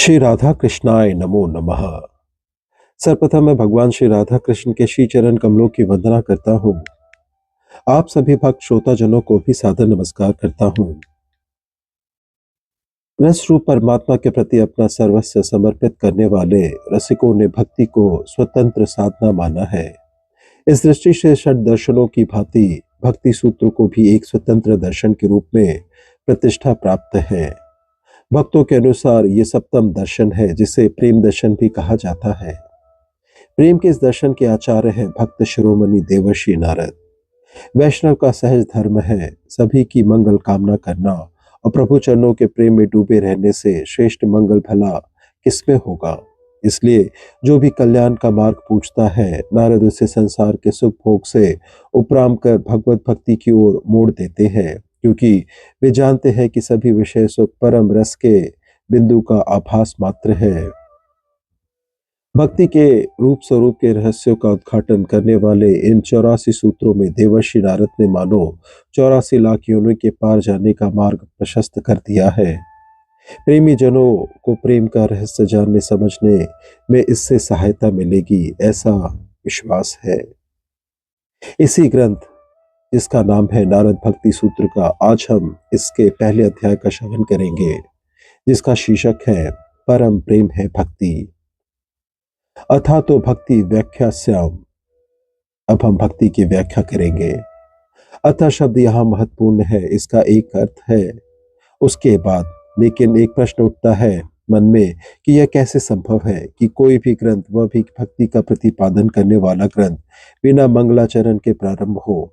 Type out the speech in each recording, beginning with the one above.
श्री राधा कृष्णाय नमो नमः। सर्वप्रथम मैं भगवान श्री राधा कृष्ण के श्री चरण कमलों की वंदना करता हूँ। आप सभी भक्त श्रोताजनों को भी सादर नमस्कार करता हूँ। रस रूप परमात्मा के प्रति अपना सर्वस्व समर्पित करने वाले रसिकों ने भक्ति को स्वतंत्र साधना माना है। इस दृष्टि से षड दर्शनों की भांति भक्ति सूत्र को भी एक स्वतंत्र दर्शन के रूप में प्रतिष्ठा प्राप्त है। भक्तों के अनुसार ये सप्तम दर्शन है, जिसे प्रेम दर्शन भी कहा जाता है। प्रेम के इस दर्शन के आचार्य है भक्त शिरोमणि देवर्षि नारद। वैष्णव का सहज धर्म है सभी की मंगल कामना करना, और प्रभु चरणों के प्रेम में डूबे रहने से श्रेष्ठ मंगल भला किसमें होगा। इसलिए जो भी कल्याण का मार्ग पूछता है, नारद उसे संसार के सुख भोग से उपराम कर भगवत भक्ति की ओर मोड़ देते हैं, क्योंकि वे जानते हैं कि सभी विषय सुख परम रस के बिंदु का आभास मात्र है। भक्ति के रूप स्वरूप के रहस्यों का उद्घाटन करने वाले इन 84 सूत्रों में देवर्षि नारद ने मानो 84 लाख योनियों के पार जाने का मार्ग प्रशस्त कर दिया है। प्रेमी जनों को प्रेम का रहस्य जानने समझने में इससे सहायता मिलेगी, ऐसा विश्वास है। इसी ग्रंथ, जिसका नाम है नारद भक्ति सूत्र का, आज हम इसके पहले अध्याय का श्रवण करेंगे, जिसका शीर्षक है परम प्रेम है भक्ति। अथा तो भक्ति व्याख्या श्याम। अब हम भक्ति की व्याख्या करेंगे। अथा शब्द यहाँ महत्वपूर्ण है। इसका एक अर्थ है उसके बाद, लेकिन एक प्रश्न उठता है मन में कि यह कैसे संभव है कि कोई भी ग्रंथ, वह भी भक्ति का प्रतिपादन करने वाला ग्रंथ, बिना मंगलाचरण के प्रारंभ हो।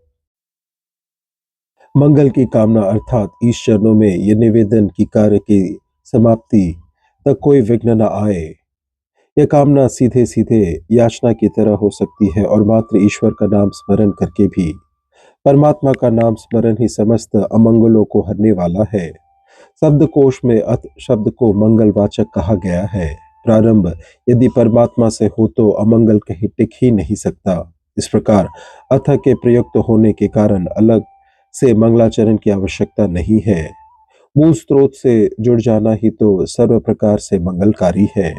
मंगल की कामना अर्थात ईश चरणों में यह निवेदन की कार्य की समाप्ति तक कोई विघ्न न आए। यह कामना सीधे सीधे याचना की तरह हो सकती है, और मात्र ईश्वर का नाम स्मरण करके भी। परमात्मा का नाम स्मरण ही समस्त अमंगलों को हरने वाला है। शब्दकोश में अथ शब्द को मंगलवाचक कहा गया है। प्रारंभ यदि परमात्मा से हो तो अमंगल कहीं टिक ही नहीं सकता। इस प्रकार अथ के प्रयुक्त होने के कारण अलग से मंगलाचरण की आवश्यकता नहीं है। मूल स्रोत से जुड़ जाना ही तो सर्व प्रकार से मंगलकारी है।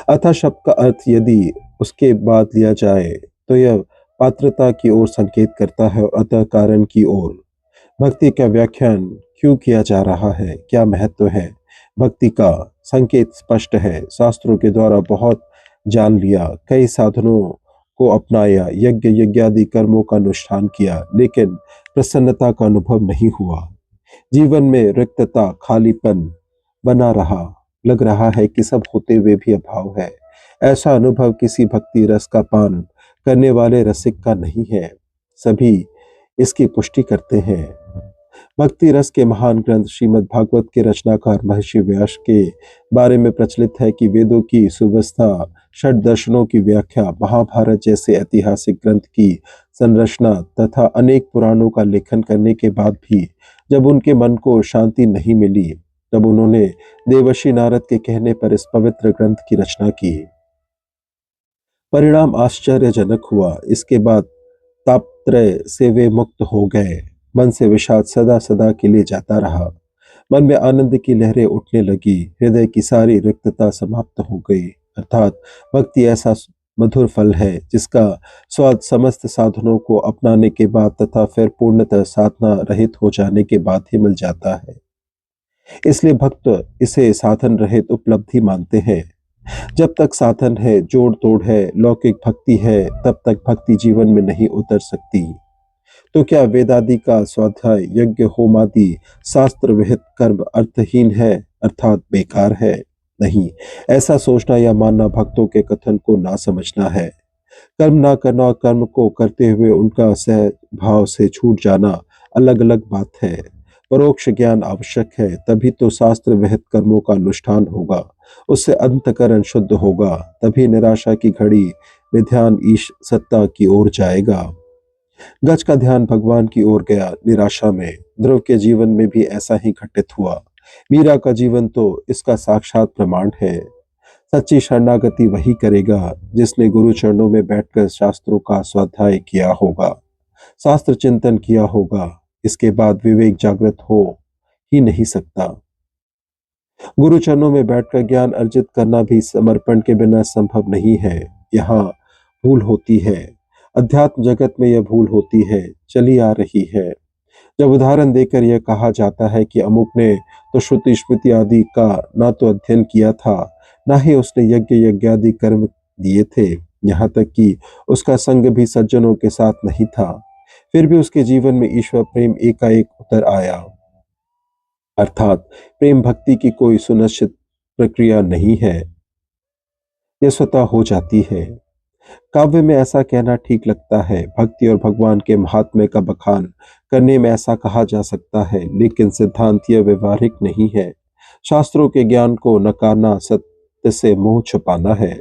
अतः शब्द का अर्थ यदि उसके बाद लिया जाए तो यह पात्रता की ओर संकेत करता है, और अतः कारण की ओर। भक्ति का व्याख्यान क्यों किया जा रहा है, क्या महत्व है भक्ति का, संकेत स्पष्ट है। शास्त्रों के द्वारा बहुत जान लिया, कई साधनों को अपनाया, यज्ञ यज्ञादि कर्मों का अनुष्ठान किया, लेकिन प्रसन्नता का अनुभव नहीं हुआ। जीवन में रिक्तता, खालीपन बना रहा। लग रहा है कि सब होते हुए भी अभाव है। ऐसा अनुभव किसी भक्ति रस का पान करने वाले रसिक का नहीं है। सभी इसकी पुष्टि करते हैं। भक्ति रस के महान ग्रंथ श्रीमद् भागवत के रचनाकार महर्षि व्यास के बारे में प्रचलित है कि वेदों की सुव्यवस्था, षड दर्शनों की व्याख्या, महाभारत जैसे ऐतिहासिक ग्रंथ की संरचना तथा अनेक पुराणों का लेखन करने के बाद भी जब उनके मन को शांति नहीं मिली, तब उन्होंने देवर्षि नारद के कहने पर इस पवित्र ग्रंथ की रचना की। परिणाम आश्चर्यजनक हुआ। इसके बाद तापत्रय से वे मुक्त हो गए। मन से विषाद सदा सदा के लिए जाता रहा। मन में आनंद की लहरें उठने लगी। हृदय की सारी रिक्तता समाप्त हो गई। अर्थात भक्ति ऐसा मधुर फल है जिसका स्वाद समस्त साधनों को अपनाने के बाद तथा फिर पूर्णतः साधना रहित हो जाने के बाद ही मिल जाता है। इसलिए भक्त इसे साधन रहित उपलब्धि मानते हैं। जब तक साधन है, जोड़ तोड़ है, लौकिक भक्ति है, तब तक भक्ति जीवन में नहीं उतर सकती। तो क्या वेदादि का स्वाध्याय, यज्ञ, होम आदि शास्त्र विहित कर्म अर्थहीन है, अर्थात बेकार है? नहीं, ऐसा सोचना या मानना भक्तों के कथन को ना समझना है। कर्म ना करना और कर्म को करते हुए उनका सहज भाव से छूट जाना अलग अलग बात है। परोक्ष ज्ञान आवश्यक है, तभी तो शास्त्र विहित कर्मों का अनुष्ठान होगा, उससे अंतकरण शुद्ध होगा, तभी निराशा की घड़ी में ध्यान ईश सत्ता की ओर जाएगा। गज का ध्यान भगवान की ओर गया निराशा में। ध्रुव के जीवन में भी ऐसा ही घटित हुआ। मीरा का जीवन तो इसका साक्षात प्रमाण है। सच्ची शरणागति वही करेगा जिसने गुरु चरणों में बैठकर शास्त्रों का स्वाध्याय किया होगा, शास्त्र चिंतन किया होगा। इसके बाद विवेक जागृत हो ही नहीं सकता। गुरुचरणों में बैठकर ज्ञान अर्जित करना भी समर्पण के बिना संभव नहीं है। यहाँ भूल होती है, अध्यात्म जगत में यह भूल होती है, चली आ रही है। जब उदाहरण देकर यह कहा जाता है कि अमुक ने तो श्रुति स्मृति आदि का ना तो अध्ययन किया था, ना ही उसने यज्ञ यज्ञादि कर्म दिए थे, यहाँ तक कि उसका संग भी सज्जनों के साथ नहीं था, फिर भी उसके जीवन में ईश्वर प्रेम एकाएक उतर आया। अर्थात प्रेम भक्ति की कोई सुनिश्चित प्रक्रिया नहीं है, यह स्वतः हो जाती है। काव्य में ऐसा कहना ठीक लगता है, भक्ति और भगवान के महात्म्य का बखान करने में ऐसा कहा जा सकता है, लेकिन सिद्धांत यह व्यवहारिक नहीं है। शास्त्रों के ज्ञान को नकारना सत्य से मुंह छुपाना है।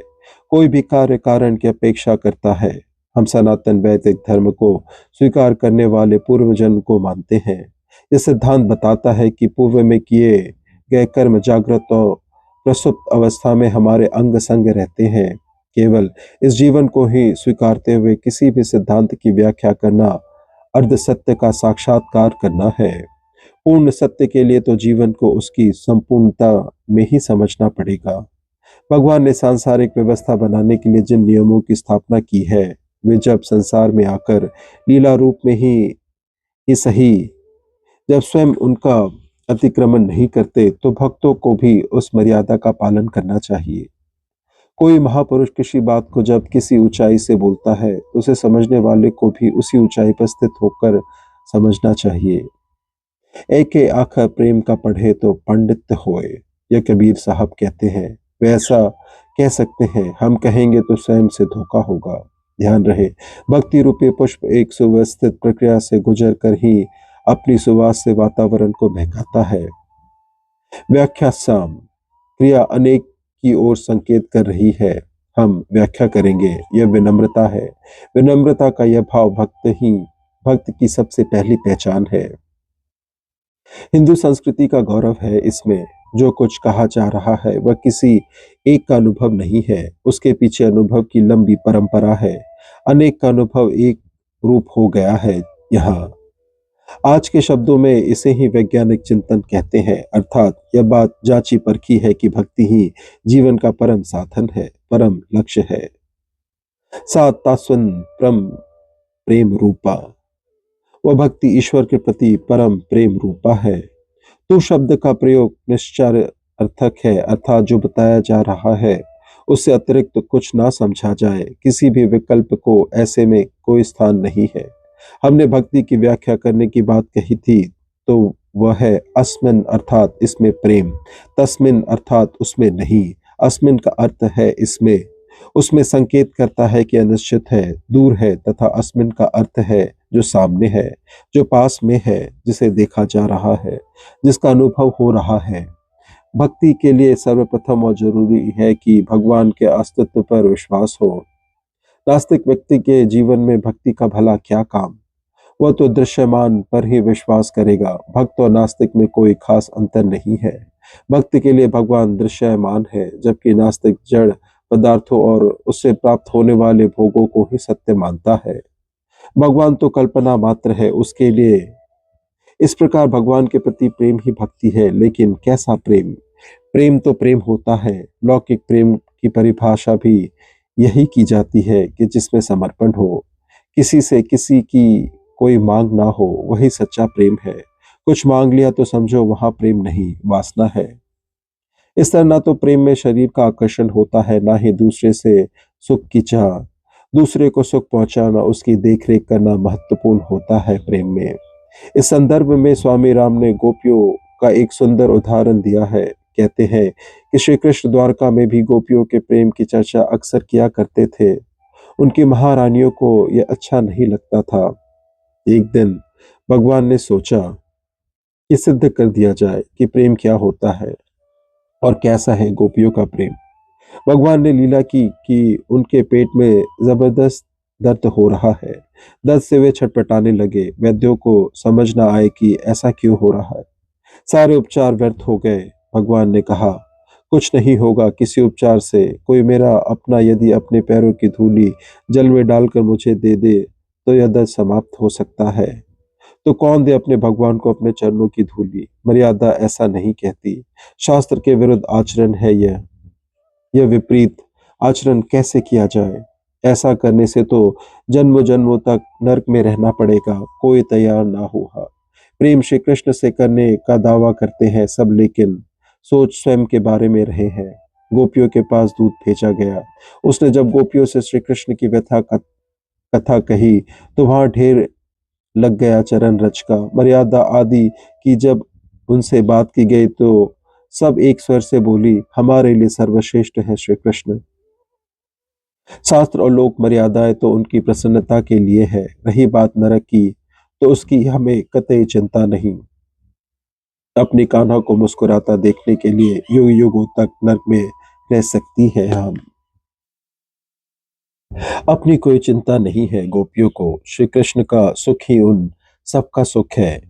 कोई भी कार्य कारण की अपेक्षा करता है। हम सनातन वैदिक धर्म को स्वीकार करने वाले पूर्व जन्म को मानते हैं। यह सिद्धांत बताता है कि पूर्व में किए गए कर्म जागृत और प्रसुप्त अवस्था में हमारे अंग संग रहते हैं। केवल इस जीवन को ही स्वीकारते हुए किसी भी सिद्धांत की व्याख्या करना अर्ध सत्य का साक्षात्कार करना है। पूर्ण सत्य के लिए तो जीवन को उसकी संपूर्णता में ही समझना पड़ेगा। भगवान ने सांसारिक व्यवस्था बनाने के लिए जिन नियमों की स्थापना की है, वे जब संसार में आकर लीला रूप में ही सही, जब स्वयं उनका अतिक्रमण नहीं करते, तो भक्तों को भी उस मर्यादा का पालन करना चाहिए। कोई महापुरुष किसी बात को जब किसी ऊंचाई से बोलता है, तो उसे समझने वाले को भी उसी ऊंचाई पर स्थित होकर समझना चाहिए। एके आखा प्रेम का पढ़े तो पंडित होए, यह कबीर साहब कहते हैं। वे ऐसा कह सकते हैं, हम कहेंगे तो स्वयं से धोखा होगा। ध्यान रहे, भक्ति रूपी पुष्प एक सुव्यवस्थित प्रक्रिया से गुजर कर ही अपनी सुवास से वातावरण को महकाता है। व्याख्या साम क्रिया अनेक की ओर संकेत कर रही है। हम व्याख्या करेंगे, यह विनम्रता है। विनम्रता का यह भाव भक्त की सबसे पहली पहचान है। हिंदू संस्कृति का गौरव है इसमें। जो कुछ कहा जा रहा है वह किसी एक का अनुभव नहीं है, उसके पीछे अनुभव की लंबी परंपरा है। अनेक का अनुभव एक रूप हो गया है। यहाँ आज के शब्दों में इसे ही वैज्ञानिक चिंतन कहते हैं, अर्थात यह बात जांची परखी है कि भक्ति ही जीवन का परम साधन है, परम लक्ष्य है। सात तास्वन परम प्रेम रूपा, वह भक्ति ईश्वर के प्रति परम प्रेम रूपा है। तो शब्द का प्रयोग निश्चय अर्थक है, अर्थात जो बताया जा रहा है उससे अतिरिक्त तो कुछ ना समझा जाए। किसी भी विकल्प को ऐसे में कोई स्थान नहीं है। हमने भक्ति की व्याख्या करने की बात कही थी, तो वह है अस्मिन अर्थात इसमें प्रेम, तस्मिन अर्थात उसमें नहीं, अस्मिन का अर्थ है इसमें, उसमें संकेत करता है कि अनिश्चित है, दूर है, तथा अस्मिन का अर्थ है जो सामने है, जो पास में है, जिसे देखा जा रहा है, जिसका अनुभव हो रहा है। भक्ति के लिए सर्वप्रथम और जरूरी है कि भगवान के अस्तित्व पर विश्वास हो। नास्तिक व्यक्ति के जीवन में भक्ति का भला क्या काम, वह तो दृश्यमान पर ही विश्वास करेगा। भक्त और नास्तिक में कोई खास अंतर नहीं है। भक्त के लिए भगवान दृश्यमान है, जबकि नास्तिक जड़ पदार्थों और उससे प्राप्त होने वाले भोगों को ही सत्य मानता है। भगवान तो कल्पना मात्र है उसके लिए। इस प्रकार भगवान के प्रति प्रेम ही भक्ति है। लेकिन कैसा प्रेम? प्रेम तो प्रेम होता है। लौकिक प्रेम की परिभाषा भी यही की जाती है कि जिसमें समर्पण हो, किसी से किसी की कोई मांग ना हो, वही सच्चा प्रेम है। कुछ मांग लिया तो समझो वहां प्रेम नहीं, वासना है। इस तरह ना तो प्रेम में शरीर का आकर्षण होता है, ना ही दूसरे से सुख की चाह। दूसरे को सुख पहुंचाना, उसकी देखरेख करना महत्वपूर्ण होता है प्रेम में। इस संदर्भ में स्वामी राम ने गोपियों का एक सुंदर उदाहरण दिया है। कहते हैं कि श्री कृष्ण द्वारका में भी गोपियों के प्रेम की चर्चा अक्सर किया करते थे। उनकी महारानियों को यह अच्छा नहीं लगता था। एक दिन भगवान ने सोचा कि सिद्ध कर दिया जाए कि प्रेम क्या होता है और कैसा है गोपियों का प्रेम। भगवान ने लीला की कि उनके पेट में जबरदस्त दर्द हो रहा है। दर्द से वे छटपटाने लगे। वैद्यों को समझ ना आए कि ऐसा क्यों हो रहा है। सारे उपचार व्यर्थ हो गए। भगवान ने कहा, कुछ नहीं होगा किसी उपचार से। कोई मेरा अपना यदि अपने पैरों की धूली जल में डालकर मुझे दे दे तो यह दर्द समाप्त हो सकता है। तो कौन दे अपने भगवान को अपने चरणों की धूली। मर्यादा ऐसा नहीं कहती। शास्त्र के विरुद्ध आचरण है यह विपरीत आचरण कैसे किया जाए। ऐसा करने से तो जन्म जन्मों तक नरक में रहना पड़ेगा। कोई तैयार ना हुआ। प्रेम श्री कृष्ण से करने का दावा करते हैं सब, लेकिन सोच स्वयं के बारे में रहे हैं। गोपियों के पास दूत भेजा गया। उसने जब गोपियों से श्री कृष्ण की व्यथा कथा कही तो वहां ढेर लग गया चरण रच का। मर्यादा आदि की जब उनसे बात की गई तो सब एक स्वर से बोली, हमारे लिए सर्वश्रेष्ठ है श्री कृष्ण। शास्त्र और लोक मर्यादाएं तो उनकी प्रसन्नता के लिए है। रही बात नरक की तो उसकी हमें कतई चिंता नहीं। अपनी कान्हा को मुस्कुराता देखने के लिए युग युगों तक नरक में रह सकती है हम। अपनी कोई चिंता नहीं है गोपियों को। श्री कृष्ण का सुख ही उन सबका सुख है।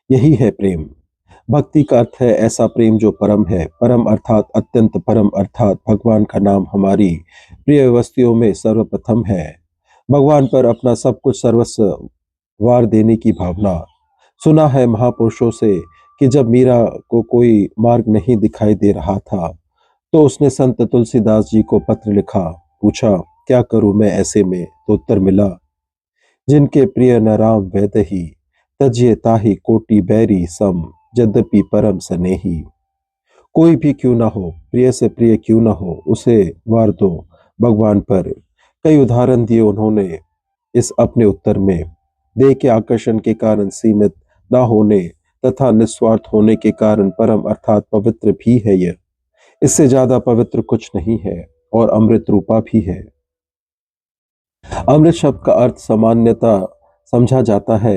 यही है प्रेम। भक्ति का अर्थ है ऐसा प्रेम जो परम है। परम अर्थात अत्यंत परम, अर्थात भगवान का नाम हमारी प्रिय वस्तुओं में सर्वप्रथम है। भगवान पर अपना सब कुछ सर्वस्व वार देने की भावना। सुना है महापुरुषों से कि जब मीरा को कोई मार्ग नहीं दिखाई दे रहा था तो उसने संत तुलसीदास जी को पत्र लिखा। पूछा, क्या करूं मैं ऐसे में? तो उत्तर मिला, जिनके प्रिय न राम वैद ही, तजिए ताहि कोटि बैरी सम, यद्यपि परम सनेही। कोई भी क्यों ना हो, प्रिय से प्रिय क्यों ना हो, उसे वार दो भगवान पर। कई उदाहरण दिए उन्होंने इस अपने उत्तर में। देह के आकर्षण के कारण सीमित ना होने तथा निस्वार्थ होने के कारण परम अर्थात पवित्र भी है यह। इससे ज्यादा पवित्र कुछ नहीं है और अमृत रूपा भी है। अमृत शब्द का अर्थ सामान्यता समझा जाता है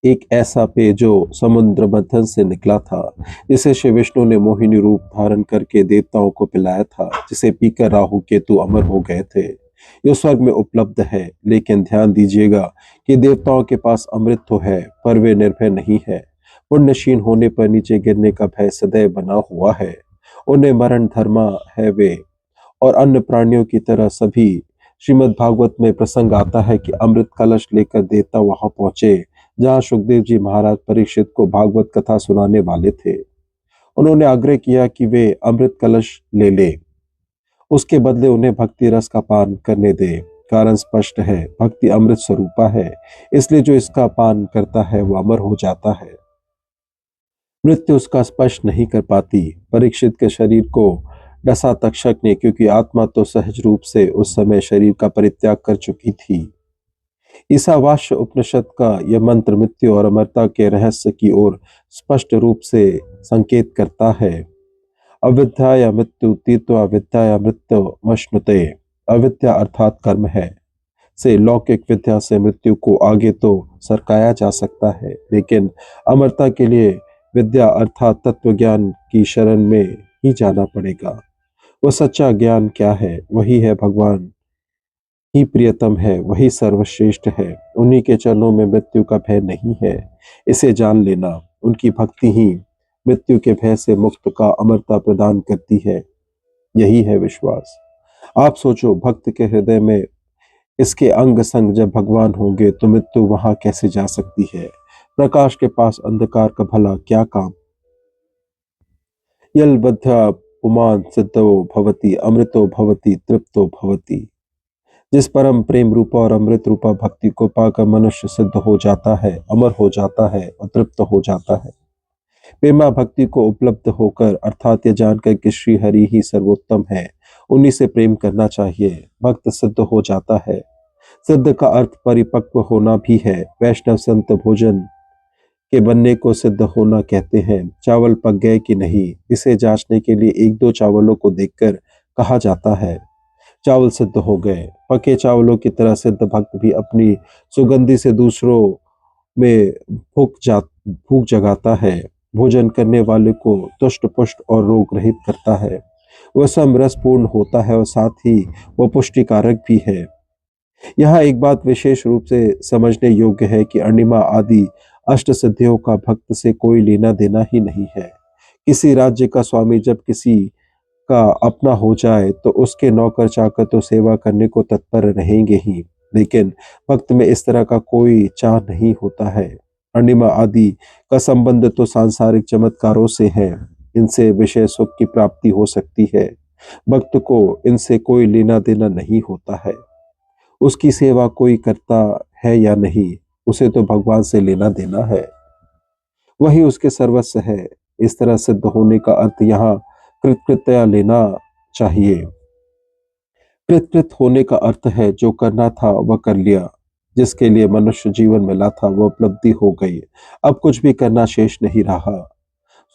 एक ऐसा पेय जो समुद्र मंथन से निकला था, जिसे श्री विष्णु ने मोहिनी रूप धारण करके देवताओं को पिलाया था, जिसे पीकर राहु केतु अमर हो गए थे। यह स्वर्ग में उपलब्ध है, लेकिन ध्यान दीजिएगा कि देवताओं के पास अमृत तो है पर वे निर्भय नहीं है। पुण्यशील होने पर नीचे गिरने का भय सदैव बना हुआ है। उन्हें मरण धर्मा है वे, और अन्य प्राणियों की तरह सभी। श्रीमद् भागवत में प्रसंग आता है कि अमृत कलश लेकर देवता वहां पहुंचे जहां सुखदेव जी महाराज परीक्षित को भागवत कथा सुनाने वाले थे। उन्होंने आग्रह किया कि वे अमृत कलश ले ले, उसके बदले उन्हें भक्ति रस का पान करने दे। कारण स्पष्ट है, भक्ति अमृत स्वरूपा है, इसलिए जो इसका पान करता है वो अमर हो जाता है। मृत्यु उसका स्पर्श नहीं कर पाती। परीक्षित के शरीर को डसा तक्षक ने, क्योंकि आत्मा तो सहज रूप से उस समय शरीर का परित्याग कर चुकी थी। ईशावास्य उपनिषद का यह मंत्र मृत्यु और अमरता के रहस्य की ओर स्पष्ट रूप से संकेत करता है। अविद्या मृत्यु तीतो अविद्या मृत्यु मश्नुते। अविद्या अर्थात कर्म है से लौकिक विद्या से मृत्यु को आगे तो सरकाया जा सकता है, लेकिन अमरता के लिए विद्या अर्थात तत्व ज्ञान की शरण में ही जाना पड़ेगा। वह सच्चा ज्ञान क्या है? वही है भगवान ही प्रियतम है, वही सर्वश्रेष्ठ है। उन्हीं के चरणों में मृत्यु का भय नहीं है, इसे जान लेना। उनकी भक्ति ही मृत्यु के भय से मुक्त का अमरता प्रदान करती है। यही है विश्वास। आप सोचो, भक्त के हृदय में इसके अंग संग जब भगवान होंगे तो मृत्यु वहां कैसे जा सकती है? प्रकाश के पास अंधकार का भला क्या काम? यल बद्ध्या पुमान सिद्धो भवति अमृतो भवति तृप्तो भवति। जिस परम प्रेम रूपा और अमृत रूपा भक्ति को पाकर मनुष्य सिद्ध हो जाता है, अमर हो जाता है और तृप्त हो जाता है। प्रेमा भक्ति को उपलब्ध होकर अर्थात ये जानकर कि श्री हरि ही सर्वोत्तम है, उन्हीं से प्रेम करना चाहिए। भक्त सिद्ध हो जाता है। सिद्ध का अर्थ परिपक्व होना भी है। वैष्णव संत भोजन के बनने को सिद्ध होना कहते हैं। चावल पक गए कि नहीं, इसे जांचने के लिए एक दो चावलों को देखकर कहा जाता है चावल सिद्ध हो गए। पके चावलों की तरह सिद्ध भक्त भी अपनी सुगंधि से दूसरों में भूख जगाता है। भोजन करने वाले को तुष्ट पुष्ट और रोग रहित करता है। वह समरसपूर्ण होता है और साथ ही वह पुष्टिकारक भी है। यहाँ एक बात विशेष रूप से समझने योग्य है कि अणिमा आदि अष्ट सिद्धियों का भक्त से कोई लेना देना ही नहीं है। किसी राज्य का स्वामी जब किसी का अपना हो जाए तो उसके नौकर चाकर तो सेवा करने को तत्पर रहेंगे ही, लेकिन भक्त में इस तरह का कोई चाह नहीं होता है। अणिमा आदि का संबंध तो सांसारिक चमत्कारों से है। इनसे विषय सुख की प्राप्ति हो सकती है। भक्त को इनसे कोई लेना देना नहीं होता है। उसकी सेवा कोई करता है या नहीं, उसे तो भगवान से लेना देना है। वही उसके सर्वस्व है। इस तरह सिद्ध होने का अर्थ यहाँ कृतकृत्य लेना चाहिए। कृतकृत होने का अर्थ है जो करना था वह कर लिया, जिसके लिए मनुष्य जीवन मिला था वह उपलब्धि हो गई, अब कुछ भी करना शेष नहीं रहा।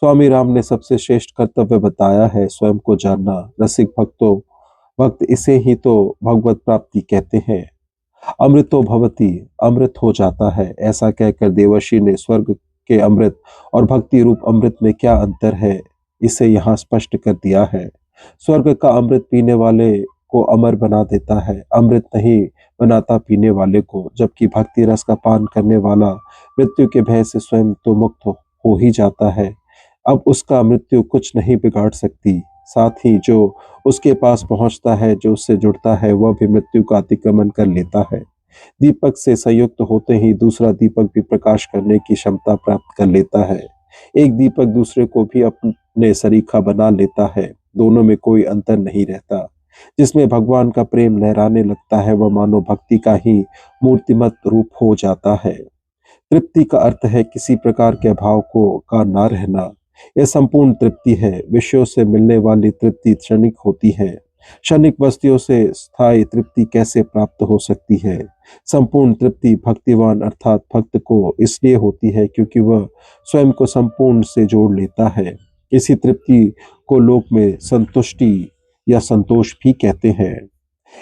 स्वामी राम ने सबसे श्रेष्ठ कर्तव्य बताया है स्वयं को जानना। रसिक भक्त इसे ही तो भगवत प्राप्ति कहते हैं। अमृतो भवति, अमृत हो जाता है। ऐसा कहकर देवर्षि ने स्वर्ग के अमृत और भक्ति रूप अमृत में क्या अंतर है इसे यहाँ स्पष्ट कर दिया है। स्वर्ग का अमृत पीने वाले को अमर बना देता है, अमृत नहीं बनाता पीने वाले को। जबकि भक्ति रस का पान करने वाला मृत्यु के भय से स्वयं तो मुक्त हो ही जाता है, अब उसका मृत्यु कुछ नहीं बिगाड़ सकती। साथ ही जो उसके पास पहुंचता है, जो उससे जुड़ता है, वह भी मृत्यु का अतिक्रमण कर लेता है। दीपक से संयुक्त होते ही दूसरा दीपक भी प्रकाश करने की क्षमता प्राप्त कर लेता है। एक दीपक दूसरे को भी अपने सरीखा बना लेता है। दोनों में कोई अंतर नहीं रहता। जिसमें भगवान का प्रेम लहराने लगता है वह मानो भक्ति का ही मूर्तिमत रूप हो जाता है। तृप्ति का अर्थ है किसी प्रकार के अभाव को का ना रहना। यह संपूर्ण तृप्ति है। विषयों से मिलने वाली तृप्ति क्षणिक होती है। क्षणिक वस्तुओं से स्थायी तृप्ति कैसे प्राप्त हो सकती है? संपूर्ण तृप्ति भक्तिवान अर्थात भक्त को इसलिए होती है क्योंकि वह स्वयं को संपूर्ण से जोड़ लेता है। इसी तृप्ति को लोक में संतुष्टि या संतोष भी कहते हैं।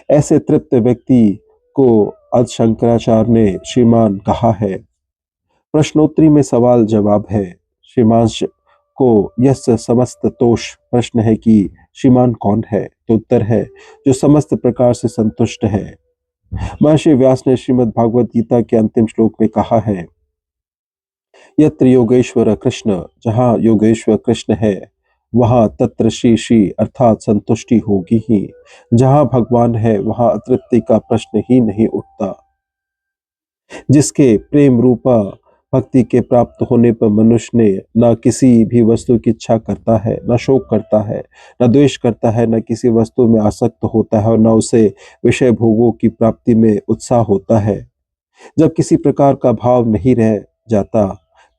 ऐसे तृप्त व्यक्ति को अद शंकराचार्य ने श्रीमान कहा है। प्रश्नोत्तरी में सवाल जवाब है। श्रीमांश को यह समस्त तोष प्रश्न है कि श्रीमान कौन है, तो उत्तर है जो समस्त प्रकार से संतुष्ट है। महर्षि व्यास ने श्रीमद् भागवत गीता के अंतिम श्लोक में कहा है, यत्र योगेश्वर कृष्ण, जहाँ योगेश्वर कृष्ण है वहां तत्र श्री श्री अर्थात संतुष्टि होगी ही। जहाँ भगवान है वहां अतृप्ति का प्रश्न ही नहीं उठता। जिसके प्रेम रूपा भक्ति के प्राप्त होने पर मनुष्य ने न किसी भी वस्तु की इच्छा करता है, न शोक करता है, न द्वेष करता है, न किसी वस्तु में आसक्त होता है और न उसे विषय भोगों की प्राप्ति में उत्साह होता है। जब किसी प्रकार का भाव नहीं रह जाता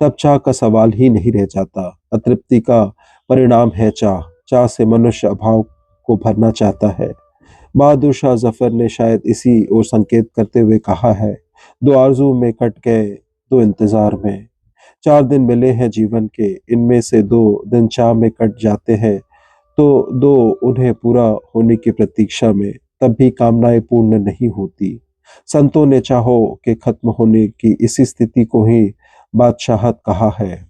तब चाह का सवाल ही नहीं रह जाता। अतृप्ति का परिणाम है चाह। चाह से मनुष्य अभाव को भरना चाहता है। बहादुर शाह जफर ने शायद इसी ओर संकेत करते हुए कहा है, दो आरज़ू में कट गए दो इंतजार में। 4 दिन मिले हैं जीवन के, इनमें से 2 दिन चाह में कट जाते हैं तो 2 उन्हें पूरा होने की प्रतीक्षा में, तब भी कामनाएं पूर्ण नहीं होती। संतों ने चाहो के खत्म होने की इसी स्थिति को ही बादशाहत कहा है।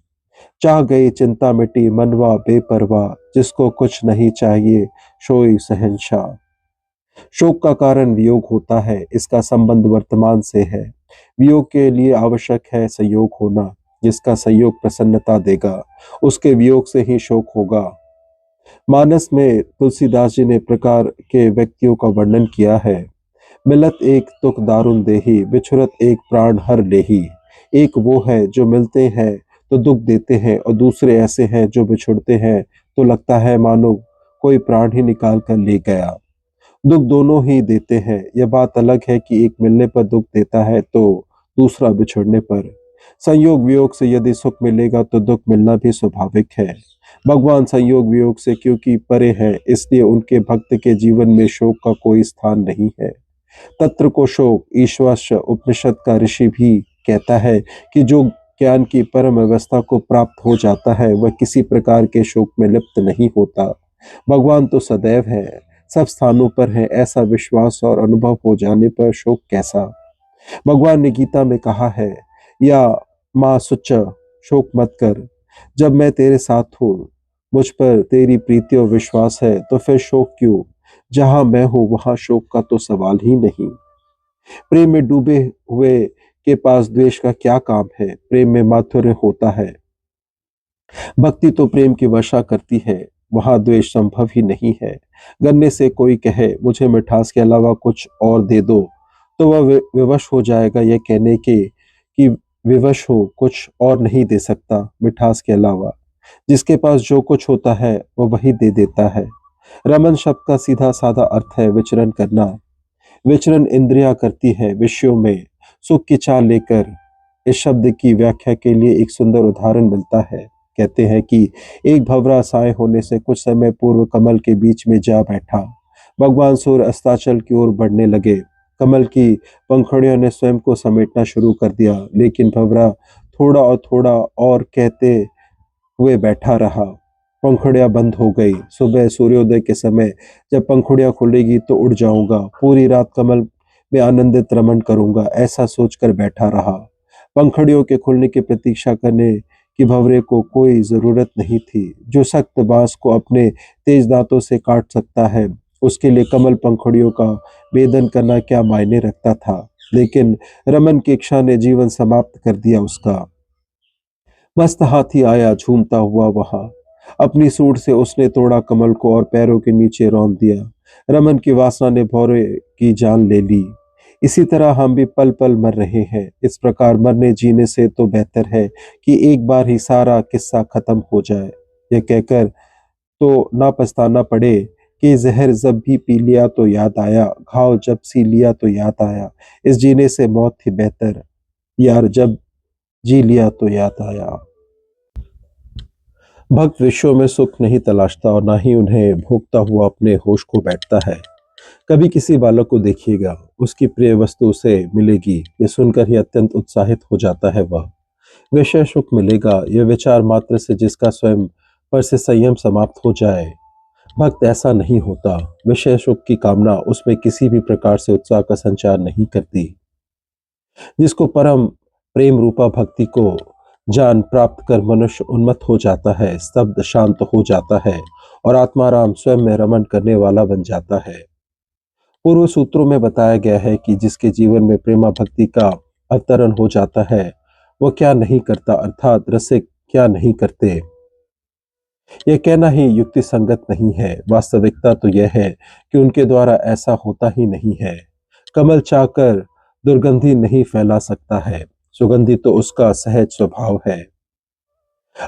चाह गई चिंता मिटी मनवा बेपरवाह, जिसको कुछ नहीं चाहिए सोई शहंशाह। शोक का कारण वियोग होता है, इसका संबंध वर्तमान से है। वियोग के लिए आवश्यक है संयोग होना। जिसका संयोग प्रसन्नता देगा उसके वियोग से ही शोक होगा। मानस में तुलसीदास जी ने प्रकार के व्यक्तियों का वर्णन किया है। मिलत एक तुक दारुन देही, बिछुरत एक प्राण हर लेही। एक वो है जो मिलते हैं तो दुख देते हैं और दूसरे ऐसे हैं जो बिछुड़ते हैं तो लगता है मानो कोई प्राण ही निकाल कर ले गया। दुख दोनों ही देते हैं। यह बात अलग है कि एक मिलने पर दुख देता है तो दूसरा बिछड़ने पर। संयोग वियोग से यदि सुख मिलेगा तो दुख मिलना भी स्वाभाविक है। भगवान संयोग वियोग से क्योंकि परे हैं, इसलिए उनके भक्त के जीवन में शोक का कोई स्थान नहीं है। तत्र को शोक ईश्वर उपनिषद का ऋषि भी कहता है कि जो ज्ञान की परम अवस्था को प्राप्त हो जाता है वह किसी प्रकार के शोक में लिप्त नहीं होता। भगवान तो सदैव है, सब स्थानों पर है। ऐसा विश्वास और अनुभव हो जाने पर शोक कैसा? भगवान ने गीता में कहा है, या माँ सुच शोक मत कर, जब मैं तेरे साथ हूँ, मुझ पर तेरी प्रीति और विश्वास है तो फिर शोक क्यों? जहां मैं हूं वहां शोक का तो सवाल ही नहीं। प्रेम में डूबे हुए के पास द्वेष का क्या काम है? प्रेम में माधुर्य होता है। भक्ति तो प्रेम की वर्षा करती है, वहां द्वेष संभव ही नहीं है। गन्ने से कोई कहे मुझे मिठास के अलावा कुछ और दे दो तो वह विवश हो जाएगा यह कहने के कि विवश हूँ, कुछ और नहीं दे सकता मिठास के अलावा। जिसके पास जो कुछ होता है वो वही दे देता है। रमन शब्द का सीधा साधा अर्थ है विचरण करना। विचरण इंद्रिया करती है विषयों में सुख की चाल लेकर। इस शब्द की व्याख्या के लिए एक सुंदर उदाहरण मिलता है। कहते हैं कि एक भंवरा साय होने से कुछ समय पूर्व कमल के बीच में जा बैठा। भगवान सूर्य अस्ताचल की ओर बढ़ने लगे। कमल की पंखुड़ियों ने स्वयं को समेटना शुरू कर दिया, लेकिन भंवरा थोड़ा और कहते हुए बैठा रहा। पंखुड़ियां बंद हो गई। सुबह सूर्योदय के समय जब पंखुड़ियां खुलेगी तो उड़ जाऊंगा, पूरी रात कमल में आनंदित रमण करूंगा, ऐसा सोचकर बैठा रहा। पंखुड़ियों के खुलने की प्रतीक्षा करने की भंवरे को कोई जरूरत नहीं थी। जो सख्त बांस को अपने तेज दांतों से काट सकता है, उसके लिए कमल पंखुड़ियों का भेदन करना क्या मायने रखता था। लेकिन रमन की इच्छा ने जीवन समाप्त कर दिया उसका। मस्त हाथी आया झूमता हुआ वहां। अपनी सूंड से उसने तोड़ा कमल को और पैरों के नीचे रौंद दिया। रमन की वासना ने भौरे की जान ले ली। इसी तरह हम भी पल पल मर रहे हैं। इस प्रकार मरने जीने से तो बेहतर है कि एक बार ही सारा किस्सा खत्म हो जाए। यह कहकर तो ना पछताना पड़े कि जहर जब भी पी लिया तो याद आया, घाव जब सी लिया तो याद आया। इस जीने से मौत थी बेहतर, यार जब जी लिया तो याद आया। भक्त विश्व में सुख नहीं तलाशता और ना ही उन्हें भोगता हुआ अपने होश को बैठता है। कभी किसी बालक को देखिएगा, उसकी प्रिय वस्तु उसे मिलेगी, ये सुनकर ही अत्यंत उत्साहित हो जाता है वह। विषय सुख मिलेगा, यह विचार मात्र से जिसका स्वयं पर से संयम समाप्त हो जाए। भक्त ऐसा नहीं होता। विषय सुख की कामना उसमें किसी भी प्रकार से उत्साह का संचार नहीं करती। जिसको परम प्रेम रूपा भक्ति को जान प्राप्त कर मनुष्य उन्मत्त हो जाता है, स्तब्ध शांत हो जाता है और आत्माराम स्वयं में रमण करने वाला बन जाता है। पूर्व सूत्रों में बताया गया है कि जिसके जीवन में प्रेमा भक्ति का अवतरण हो जाता है, वह क्या नहीं करता, अर्थात रसिक क्या नहीं करते। यह कहना ही युक्ति संगत नहीं है। वास्तविकता तो यह है कि उनके द्वारा ऐसा होता ही नहीं है। कमल चाहकर दुर्गंधि नहीं फैला सकता है, सुगंधि तो उसका सहज स्वभाव है।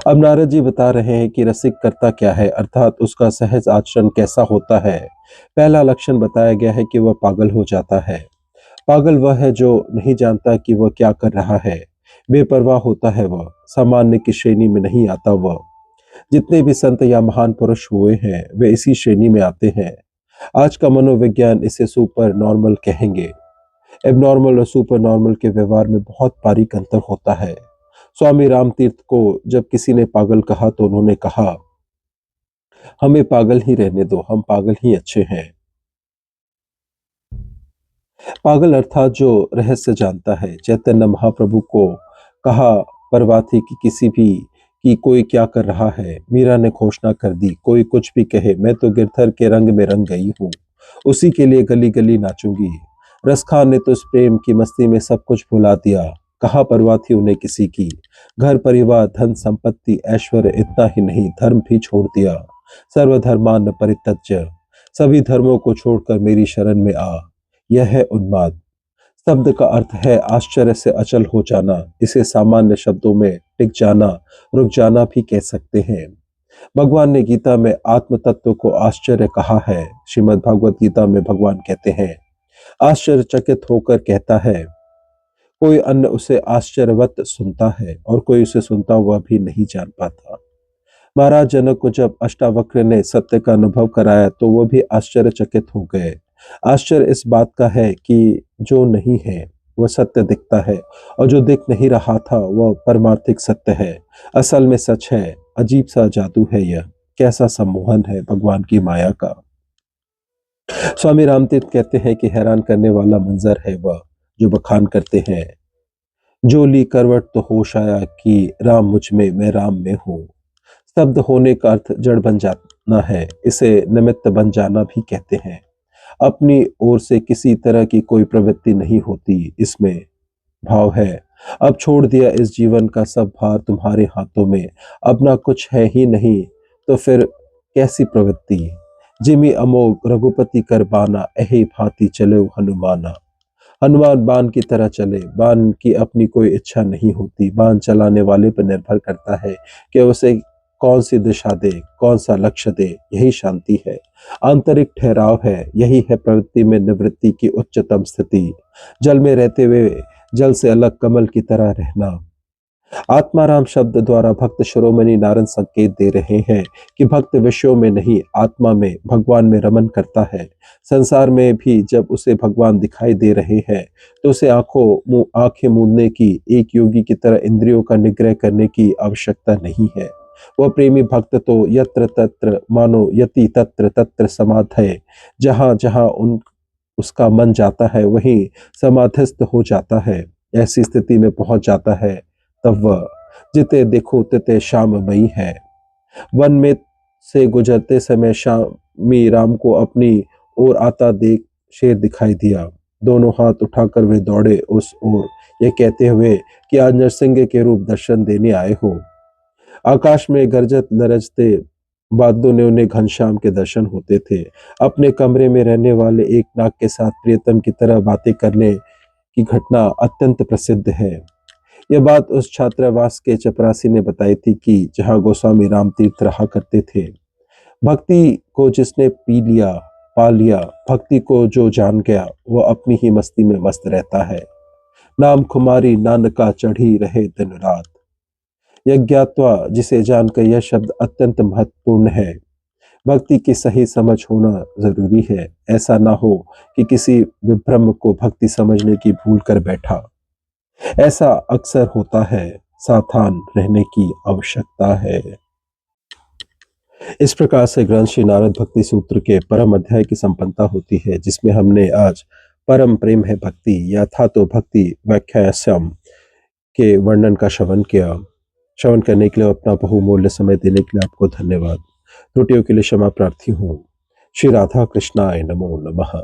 अब नारद जी बता रहे हैं कि रसिक करता क्या है, अर्थात उसका सहज आचरण कैसा होता है। पहला लक्षण बताया गया है कि वह पागल हो जाता है। पागल वह है जो नहीं जानता कि वह क्या कर रहा है। बेपरवाह होता है वह, सामान्य की श्रेणी में नहीं आता वह। जितने भी संत या महान पुरुष हुए हैं वे इसी श्रेणी में आते हैं। आज का मनोविज्ञान इसे सुपर नॉर्मल कहेंगे। एबनॉर्मल और सुपर नॉर्मल के व्यवहार में बहुत बारीक अंतर होता है। स्वामी रामतीर्थ को जब किसी ने पागल कहा तो उन्होंने कहा, हमें पागल ही रहने दो, हम पागल ही अच्छे हैं। पागल अर्थात जो रहस्य जानता है। चैतन्य महाप्रभु को कहा परवाह थी कि किसी भी कि कोई क्या कर रहा है। मीरा ने घोषणा कर दी, कोई कुछ भी कहे, मैं तो गिरधर के रंग में रंग गई हूँ, उसी के लिए गली गली नाचूंगी। रसखान ने तो इस प्रेम की मस्ती में सब कुछ भुला दिया। कहाँ परवाह थी उन्हें किसी की। घर परिवार धन संपत्ति ऐश्वर्य इतना ही नहीं, धर्म भी छोड़ दिया। सर्वधर्मान परित्यज्य, सभी धर्मों को छोड़कर मेरी शरण में आ। यह है उन्माद। शब्द का अर्थ है आश्चर्य से अचल हो जाना। इसे सामान्य शब्दों में टिक जाना, रुक जाना भी कह सकते हैं। भगवान ने गीता में आत्म तत्व को आश्चर्य कहा है। श्रीमद् भागवत गीता में भगवान कहते हैं, आश्चर्यचकित होकर कहता है, कोई अन्य उसे आश्चर्यवत सुनता है और कोई उसे सुनता हुआ भी नहीं जान पाता। महाराज जनक को जब अष्टावक्र ने सत्य का अनुभव कराया तो वो भी आश्चर्यचकित हो गए। आश्चर्य इस बात का है कि जो नहीं है वह सत्य दिखता है और जो दिख नहीं रहा था वह परमार्थिक सत्य है, असल में सच है। अजीब सा जादू है यह, कैसा सम्मोहन है भगवान की माया का। स्वामी रामतीर्थ कहते हैं कि हैरान करने वाला मंजर है वह जो बखान करते हैं, जो ली करवट तो होश आया कि राम मुझ में मैं राम में हूँ। स्तब्ध होने का अर्थ जड़ बन जाना है। इसे निमित्त बन जाना भी कहते हैं। अपनी ओर से किसी तरह की कोई प्रवृत्ति नहीं होती। इसमें भाव है, अब छोड़ दिया इस जीवन का सब भार तुम्हारे हाथों में, अपना कुछ है ही नहीं तो फिर कैसी प्रवृत्ति। जिमि अमोघ रघुपति कर बाना, एहि भांति चलो हनुमाना। हनुमान बाण की तरह चले। बाण की अपनी कोई इच्छा नहीं होती, बाण चलाने वाले पर निर्भर करता है कि उसे कौन सी दिशा दे, कौन सा लक्ष्य दे। यही शांति है, आंतरिक ठहराव है। यही है प्रवृत्ति में निवृत्ति की उच्चतम स्थिति। जल में रहते हुए जल से अलग कमल की तरह रहना। आत्माराम शब्द द्वारा भक्त शिरोमणि नारायण संकेत दे रहे हैं कि भक्त विषयों में नहीं, आत्मा में, भगवान में रमन करता है। संसार में भी जब उसे भगवान दिखाई दे रहे हैं तो उसे आंखें मूंदने की, एक योगी की तरह इंद्रियों का निग्रह करने की आवश्यकता नहीं है। वह प्रेमी भक्त तो यत्र तत्र मानो यति तत्र तत्र समाधये, जहां जहां उसका मन जाता है वहीं समाधिस्थ हो जाता है। ऐसी स्थिति में पहुंच जाता है तब वह जिते देखो तिते श्याममयी है। वन में से गुजरते समय श्यामी राम को अपनी ओर आता देख शेर दिखाई दिया। दोनों हाथ उठाकर वे दौड़े उस ओर, ये कहते हुए कि आज नरसिंह के रूप दर्शन देने आए हो। आकाश में गरजत गरजते बादलों ने उन्हें घनश्याम के दर्शन होते थे। अपने कमरे में रहने वाले एक नाग के साथ प्रियतम की तरह बातें करने की घटना अत्यंत प्रसिद्ध है। यह बात उस छात्रावास के चपरासी ने बताई थी कि जहां गोस्वामी राम तीर्थ रहा करते थे। भक्ति को जिसने पी लिया, पा लिया, भक्ति को जो जान गया, वह अपनी ही मस्ती में मस्त रहता है। नाम खुमारी नानका चढ़ी रहे दिन रात। यह ज्ञात्वा, जिसे जानकर, यह शब्द अत्यंत महत्वपूर्ण है। भक्ति की सही समझ होना जरूरी है। ऐसा ना हो कि किसी विभ्रम को भक्ति समझने की भूल कर बैठा। ऐसा अक्सर होता है, सावधान रहने की आवश्यकता है। इस प्रकार से ग्रंथ श्री नारद भक्ति सूत्र के परम अध्याय की संपन्नता होती है, जिसमें हमने आज परम प्रेम है भक्ति यथा तो भक्ति व्याख्यास्यम के वर्णन का श्रवण किया। श्रवण करने के लिए अपना बहुमूल्य समय देने के लिए आपको धन्यवाद। त्रुटियों के लिए क्षमा प्रार्थी हूँ। श्री राधा कृष्णाय नमो नमः।